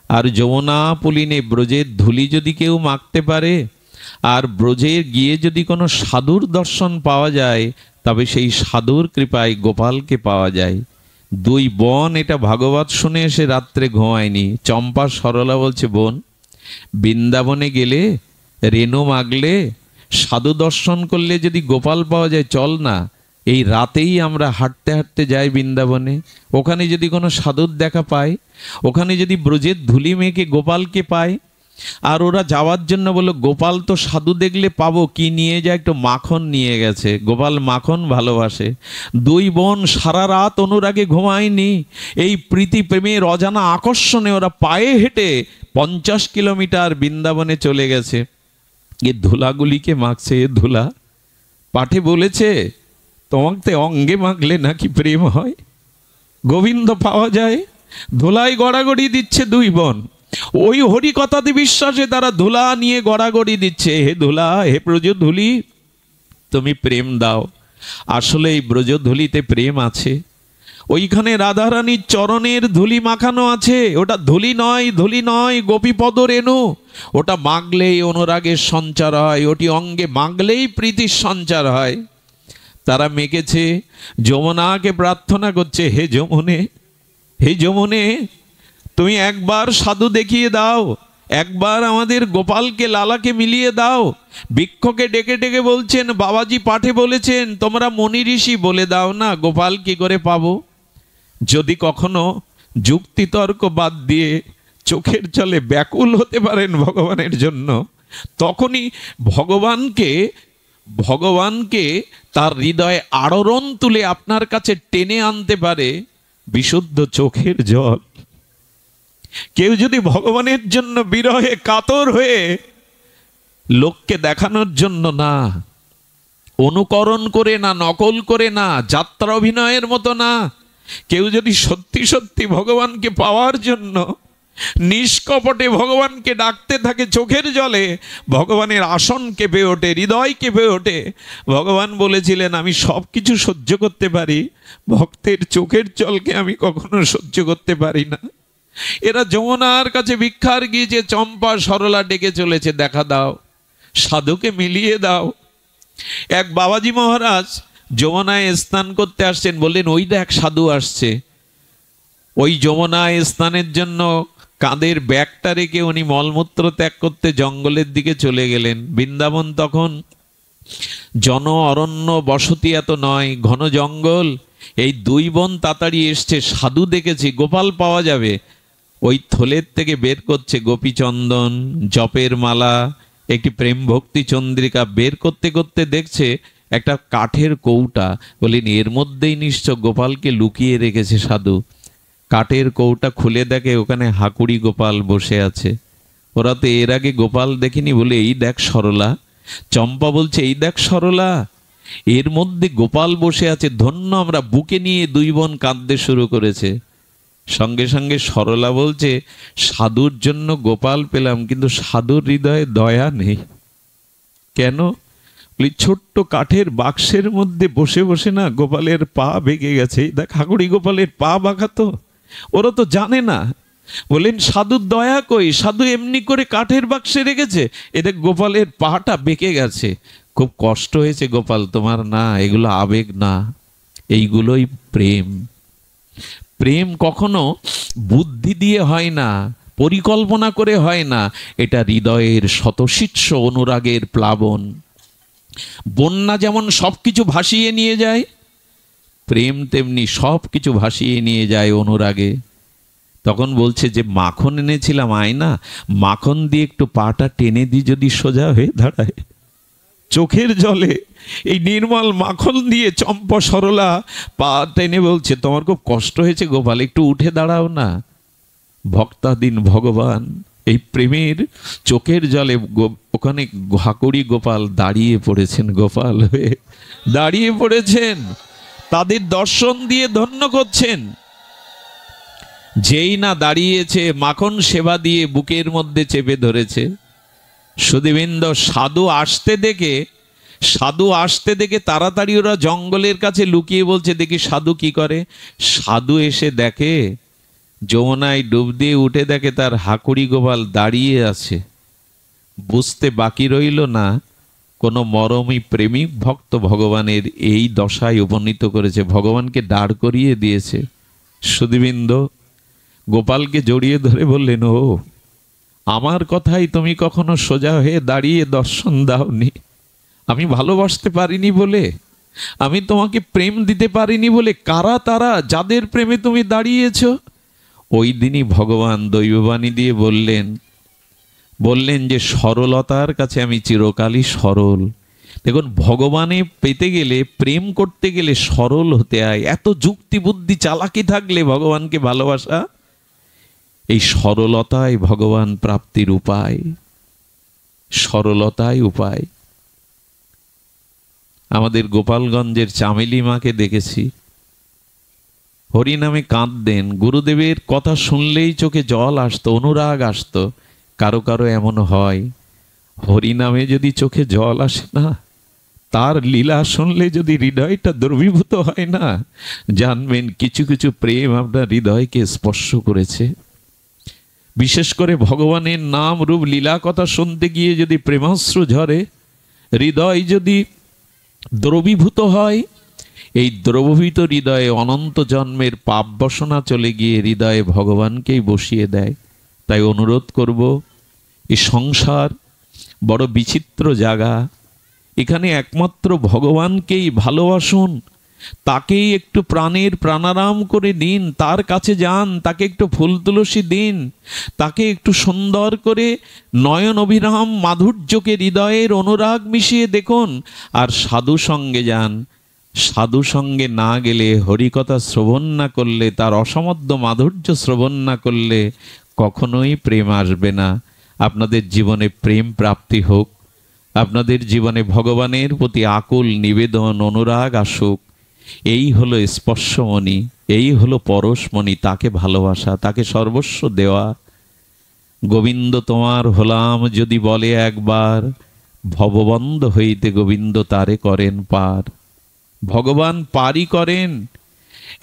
Speaker 1: আর যমুনা পুলিনে ব্রজের ধুলি যদি কেউ মাখতে পারে, আর ব্রজে গিয়ে যদি কোনো সাধুর দর্শন পাওয়া যায়, তবে সেই সাধুর কৃপায় গোপালকে পাওয়া যায়। 2 বোন এটা ভাগবত শুনে এসে রাত্রে ঘুমায়নি। চম্পা সরলা বলছে, বোন, বৃন্দাবনে গেলে, রেণু মাগলে, সাধু দর্শন করলে যদি গোপাল পাওয়া যায়, চল না এই রাতেই আমরা হাঁটতে হাঁটতে যাই বৃন্দাবনে। ওখানে যদি কোনো সাধুর দেখা পায়, ওখানে যদি ব্রজের ধুলি মেখে গোপালকে পায়। আর ওরা যাওয়ার জন্য বলল, গোপাল তো সাধু দেখলে পাবো, কি নিয়ে যায়? একটু মাখন নিয়ে গেছে। গোপাল মাখন ভালোবাসে। 2 বোন সারা রাত অনুরাগে ঘুমায়নি। এই প্রীতি প্রেমের অজানা আকর্ষণে ওরা পায়ে হেঁটে 50 কিলোমিটার বৃন্দাবনে চলে গেছে। এ ধুলাগুলিকে মাখছে। এ ধুলা পাঠে বলেছে, তোমাকে অঙ্গে মাখলে নাকি প্রেম হয়, গোবিন্দ পাওয়া যায়। ধুলায় গড়াগড়ি দিচ্ছে 2 বোন। ওই হরি কথাতে বিশ্বাসে তারা ধুলা নিয়ে গড়াগড়ি দিচ্ছে। হে ধুলা, হে ব্রজধুলি, তুমি প্রেম দাও। আসলে এই ব্রজধুলিতে প্রেম আছে। ওইখানে রাধারানীর চরণের ধুলি মাখানো আছে। ওটা ধুলি নয়, ধুলি নয়, গোপীপদ রেণু। ওটা মাগলেই অনুরাগের সঞ্চার হয়, ওটি অঙ্গে মাগলেই প্রীতির সঞ্চার হয়। তারা মেকেছে, যমুনাকে প্রার্থনা করছে, হে যমুনে, হে যমুনে, তুমি একবার সাধু দেখিয়ে দাও, একবার আমাদের গোপালকে লালাকে মিলিয়ে দাও। বৃক্ষকে ডেকে ডেকে বলছেন, বাবাজি পাঠে বলেছেন তোমরা মনি ঋষি, বলে দাও না গোপাল কি করে পাবো। যদি কখনো যুক্তিতর্ক বাদ দিয়ে চোখের জলে ব্যাকুল হতে পারেন ভগবানের জন্য, তখনই ভগবানকে তার হৃদয়ে আড়রণ তুলে আপনার কাছে টেনে আনতে পারে বিশুদ্ধ চোখের জল। কেউ যদি ভগবানের জন্য বিরহে কাতর হয়ে, লোককে দেখানোর জন্য না, অনুকরণ করে না, নকল করে না, যাত্রা অভিনয়ের মতো না, কেউ যদি সত্যি সত্যি ভগবানকে পাওয়ার জন্য নিষ্কপটে ভগবানকে ডাকতে থাকে চোখের জলে, ভগবানের আসন কেঁপে ওঠে, হৃদয় কেঁপে ওঠে। ভগবান বলেছিলেন, আমি সব কিছু সহ্য করতে পারি, ভক্তের চোখের জলকে আমি কখনো সহ্য করতে পারি না। এরা যমুনার কাছে ভিক্ষার গিয়েছে, চম্পা সরলা ডেকে চলেছে, দেখা দাও, সাধুকে মিলিয়ে দাও। এক বাবাজি মহারাজ যমুনায় স্নান করতে আসছেন, বললেন ওই দেখ সাধু আসছে। ওই যমুনায় স্নানের জন্য কাঁধের ব্যাগটা রেখে উনি মলমূত্র ত্যাগ করতে জঙ্গলের দিকে চলে গেলেন। বৃন্দাবন তখন জন অরণ্য বসতি এত নয়, ঘন জঙ্গল। এই দুই বোন তাড়াতাড়ি এসছে, সাধু দেখেছি, গোপাল পাওয়া যাবে। ওই থলের থেকে বের করছে গোপীচন্দন, জপের মালা, একটি প্রেম ভক্তি চন্দ্রিকা। বের করতে করতে দেখছে একটা কাঠের কৌটা। বলেন এর মধ্যেই নিশ্চয় গোপালকে লুকিয়ে রেখেছে সাধু। কাঠের কৌটা খুলে দেখে ওখানে হাকুড়ি গোপাল বসে আছে। ওরা তো এর আগে গোপাল দেখেনি, বলে এই দেখ সরলা। চম্পা বলছে এই দেখ সরলা, এর মধ্যে গোপাল বসে আছে, ধন্য আমরা। বুকে নিয়ে দুই বোন কাঁদতে শুরু করেছে। সঙ্গে সঙ্গে সরলা বলছে, সাধুর জন্য গোপাল পেলাম, কিন্তু সাধুর হৃদয়ে দয়া নেই। কেন? ছোট্ট কাঠের বাক্সের মধ্যে বসে বসে না গোপালের পা বেঁকে গেছে। দেখ হাকুড়ি গোপালের পা বাঁকা তো, ওরা তো জানে না। বলেন সাধুর দয়া কই? সাধু এমনি করে কাঠের বাক্সে রেখেছে, এদের গোপালের পাটা বেঁকে গেছে। খুব কষ্ট হয়েছে গোপাল তোমার, না এগুলো আবেগ না, এইগুলোই প্রেম। প্রেম কখনো বুদ্ধি দিয়ে হয় না, পরিকল্পনা করে হয় না, এটা হৃদয়ের শতশিৎস অনুরাগের প্লাবন। বন্যা যেমন সবকিছু ভাসিয়ে নিয়ে যায়, প্রেম তেমনি সবকিছু ভাসিয়ে নিয়ে যায় অনুরাগে। তখন বলছে যে মাখন এনেছিলাম, আয়না মাখন দিয়ে একটু পাটা টেনে দিই, যদি সোজা হয়ে দাঁড়ায়। চোখের জলে এই নির্মল মাখন দিয়ে চম্পা সরলা পা টেনে বলছে, তোমার খুব কষ্ট হয়েছে গোপাল, একটু উঠে দাঁড়াও না। ভক্তাধীন ভগবান এই প্রেমের চোখের জলে ওখানে হাকুড়ি গোপাল দাঁড়িয়ে পড়েছেন, গোপাল হয়ে দাঁড়িয়ে পড়েছেন, তাদের দর্শন দিয়ে ধন্য করছেন। যেই না দাঁড়িয়েছে, মাখন সেবা দিয়ে বুকের মধ্যে চেপে ধরেছে। সুধীবৃন্দ সাধু আসতে দেখে তাড়াতাড়ি ওরা জঙ্গলের কাছে লুকিয়ে বলছে, দেখি সাধু কি করে। সাধু এসে দেখে যমুনায় ডুব দিয়ে উঠে দেখে তার হাকুড়ি গোপাল দাঁড়িয়ে আছে। বুঝতে বাকি রইল না, কোনো মরমী প্রেমিক ভক্ত ভগবানের এই দশায় উপনীত করেছে, ভগবানকে দাঁড় করিয়ে দিয়েছে। সুধীবৃন্দ গোপালকে জড়িয়ে ধরে বললেন, ও আমার কথাই তুমি কখনো সোজা হয়ে দাঁড়িয়ে দর্শন দাওনি। আমি ভালোবাসতে পারিনি বলে, আমি তোমাকে প্রেম দিতে পারিনি বলে, কারা তারা যাদের প্রেমে তুমি দাঁড়িয়েছ? ওই দিনই ভগবান দৈববাণী দিয়ে বললেন যে সরলতার কাছে আমি চিরকালই সরল। দেখুন ভগবানে পেতে গেলে, প্রেম করতে গেলে সরল হতে হয়। এত যুক্তি বুদ্ধি চালাকি থাকলে ভগবানকে ভালোবাসা, এই সরলতায় ভগবান প্রাপ্তির উপায়, সরলতাই উপায়। আমাদের গোপালগঞ্জের চামেলি মাকে দেখেছি, হরিনামে কাঁদতেন। গুরুদেবের কথা শুনলেই চোখে জল আসতো, অনুরাগ আসতো। কারো কারো এমন হয়, হরিনামে যদি চোখে জল আসে না, তার লীলা শুনলে যদি হৃদয়টা দ্রবীভূত হয় না, জানবেন কিছু কিছু প্রেম আপনার হৃদয়কে স্পর্শ করেছে। বিশেষ করে ভগবানের নাম রূপ লীলা কথা শুনতে গিয়ে যদি প্রেমাশ্রু ঝরে, হৃদয় যদি দ্রবীভূত হয়, এই দ্রবীভূত হৃদয়ে অনন্ত জন্মের পাপ বাসনা চলে গিয়ে হৃদয়ে ভগবানকেই বসিয়ে দেয়। তাই অনুরোধ করব, এই সংসার বড় বিচিত্র জায়গা, এখানে একমাত্র ভগবানকেই ভালোবাসুন, তাকেই একটু প্রাণের প্রাণারাম করে দিন, তার কাছে যান, তাকে একটু ফুল তুলসী দিন, তাকে একটু সুন্দর করে নয়ন অভিরাম মাধুর্যকে হৃদয়ের অনুরাগ মিশিয়ে দেখুন। আর সাধু সঙ্গে যান, সাধু সঙ্গে না গেলে, হরিকথা শ্রবণ না করলে, তার অসমধ্য মাধুর্য শ্রবণ না করলে কখনোই প্রেম আসবে না। আপনাদের জীবনে প্রেম প্রাপ্তি হোক, আপনাদের জীবনে ভগবানের প্রতি আকুল নিবেদন অনুরাগ আসুক। এই হলো স্পর্শমণি, এই হলো পরশমণি, তাকে ভালোবাসা, তাকে সর্বস্ব দেওয়া। গোবিন্দ তোমার হলাম যদি বলে একবার, ভববন্ধ হইতে গোবিন্দ তারে করেন পার। ভগবান পারই করেন।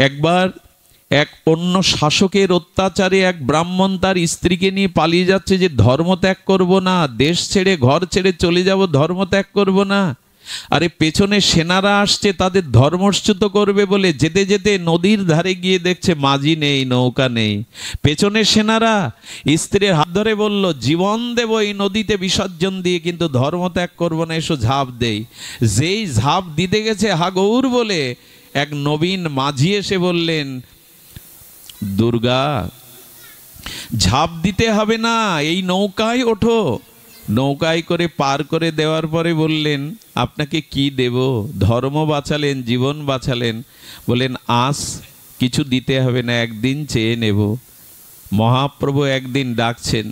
Speaker 1: একবার এক অন্য শাসকের অত্যাচারে এক ব্রাহ্মণ তার স্ত্রীকে নিয়ে পালিয়ে যাচ্ছে যে ধর্ম ত্যাগ করব না, দেশ ছেড়ে ঘর ছেড়ে চলে যাব, ধর্ম ত্যাগ করব না। আরে পেছনে সেনারা আসছে তাদের ধর্মচ্যুত করবে বলে যেতে যেতে নদীর ধারে গিয়ে দেখছে মাঝি নেই, নৌকা নেই। পেছনে সেনারা স্ত্রীর হাত ধরে বলল, জীবন দেব এই নদীতে বিসর্জন দিয়ে, কিন্তু ধর্ম ত্যাগ করবো না, এসো ঝাঁপ দেই। যেই ঝাঁপ দিতে গেছে হাগৌর বলে এক নবীন মাঝি এসে বললেন, দুর্গা ঝাঁপ দিতে হবে না, এই নৌকায় ওঠো। নৌকায় করে পার করে দেওয়ার পরে বললেন, আপনাকে কি দেব? ধর্ম বাঁচালেন, জীবন বাঁচালেন। বলেন, আজ কিছু দিতে হবে না, একদিন চেয়ে নেব। মহাপ্রভু একদিন ডাকছেন,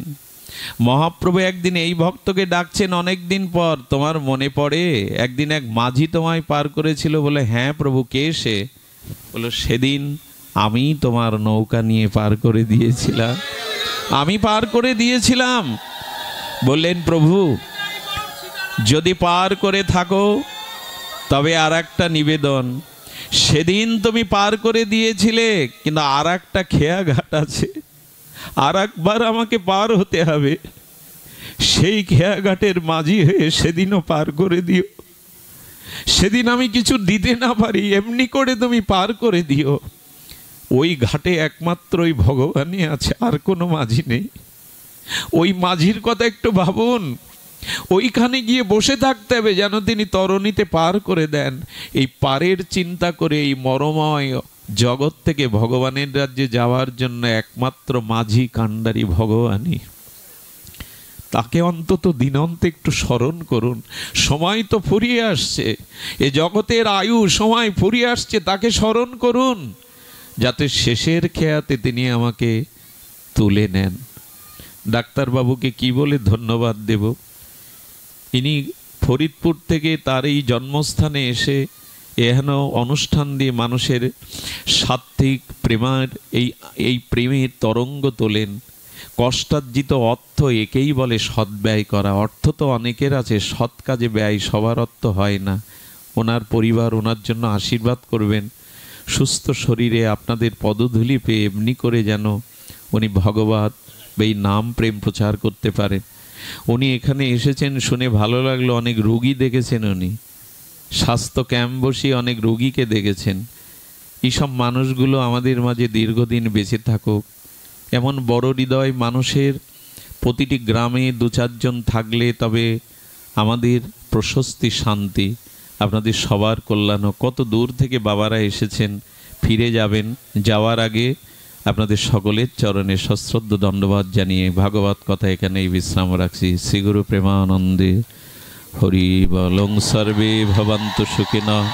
Speaker 1: মহাপ্রভু একদিন এই ভক্তকে ডাকছেন অনেক দিন পর, তোমার মনে পড়ে একদিন এক মাঝি তোমায় পার করেছিল? বলে, হ্যাঁ প্রভু, কে সে? বলো, সেদিন আমি তোমার নৌকা নিয়ে পার করে দিয়েছিলাম, আমি পার করে দিয়েছিলাম। বললেন, প্রভু যদি পার করে থাকো তবে আর একটা নিবেদন, সেদিন তুমি পার করে দিয়েছিলে, কিন্তু আর একটা খেয়াঘাট আছে, আর একবার আমাকে পার হতে হবে। সেই খেয়াঘাটের মাঝি হয়ে সেদিনও পার করে দিও। সেদিন আমি কিছু দিতে না পারি, এমনি করে তুমি পার করে দিও। ওই ঘাটে একমাত্র ওই ভগবানই আছে, আর কোনো মাঝি নেই। ওই মাঝির কথা একটু ভাবুন, ওইখানে গিয়ে বসে থাকতে হবে যেন তিনি তরণীতে পার করে দেন। এই পারের চিন্তা করে এই মরময় জগৎ থেকে ভগবানের রাজ্যে যাওয়ার জন্য একমাত্র মাঝি কান্ডারি ভগবানই। তাকে অন্তত দিনন্তে একটু স্মরণ করুন। সময় তো ফুরিয়ে আসছে, এ জগতের আয়ু সময় ফুরিয়ে আসছে, তাকে স্মরণ করুন যাতে শেষের খেয়াতে তিনি আমাকে তুলে নেন। ডাক্তারবাবুকে কি বলে ধন্যবাদ দেব? ইনি ফরিদপুর থেকে তার এই জন্মস্থানে এসে এহেন অনুষ্ঠান দিয়ে মানুষের সাত্ত্বিক প্রেমার এই প্রেমের তরঙ্গ তোলেন। কষ্টার্জিত অর্থ একেই বলে সদ্ব্যয় করা। অর্থ তো অনেকের আছে, সৎ কাজে ব্যয় সবার অর্থ হয় না। ওনার পরিবার ওনার জন্য আশীর্বাদ করবেন, সুস্থ শরীরে আপনাদের পদধূলি পেয়ে এমনি করে যেন উনি ভগবত এই নাম প্রেম প্রচার করতে পারেন। উনি এখানে এসেছেন শুনে ভালো লাগলো, অনেক রোগী দেখেছেন উনি, স্বাস্থ্য ক্যাম্প বসিয়ে অনেক রোগীকে দেখেছেন। এইসব মানুষগুলো আমাদের মাঝে দীর্ঘদিন বেঁচে থাকুক। এমন বড় হৃদয় মানুষের প্রতিটি গ্রামে দু চারজন থাকলে তবে আমাদের প্রশস্তি, শান্তি, আপনাদের সবার কল্যাণ। কত দূর থেকে বাবারা এসেছেন, ফিরে যাবেন। যাওয়ার আগে আপনাদের সকলের চরণে সশ্রদ্ধ দণ্ডবাদ জানিয়ে ভাগবত কথা এখানেই বিশ্রাম রাখছি। শ্রীগুরু প্রেমানন্দে হরি বলং। সর্বে ভবন্তু সুখিনঃ।